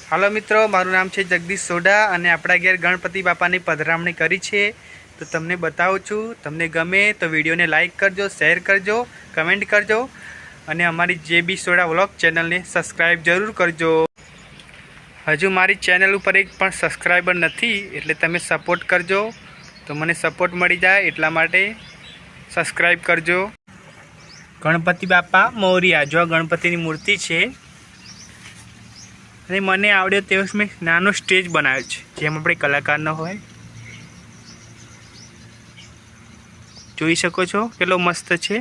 હાલો મિત્રો, મારું નામ છે જગદીશ સોઢા અને આપણા ઘેર ગણપતિ બાપાની પધરામણી કરી છે તો તમને બતાવું છું। તમને ગમે તો વિડીયોને લાઈક કરજો, શેર કરજો, કમેન્ટ કરજો અને અમારી JB સોઢા વ્લોગ ચેનલને સબસ્ક્રાઈબ જરૂર કરજો। હજુ મારી ચેનલ ઉપર એક પણ સબસ્ક્રાઈબર નથી એટલે તમે સપોર્ટ કરજો તો મને સપોર્ટ મળી જાય એટલા માટે સબસ્ક્રાઈબ કરજો। ગણપતિ બાપા મોરિયા, જો ગણપતિની મૂર્તિ છે અને મને આવડ્યો તેવો મેં નાનો સ્ટેજ બનાવ્યો છે જેમ આપણે કલાકારનો હોય, જોઈ શકો છો કેટલો મસ્ત છે।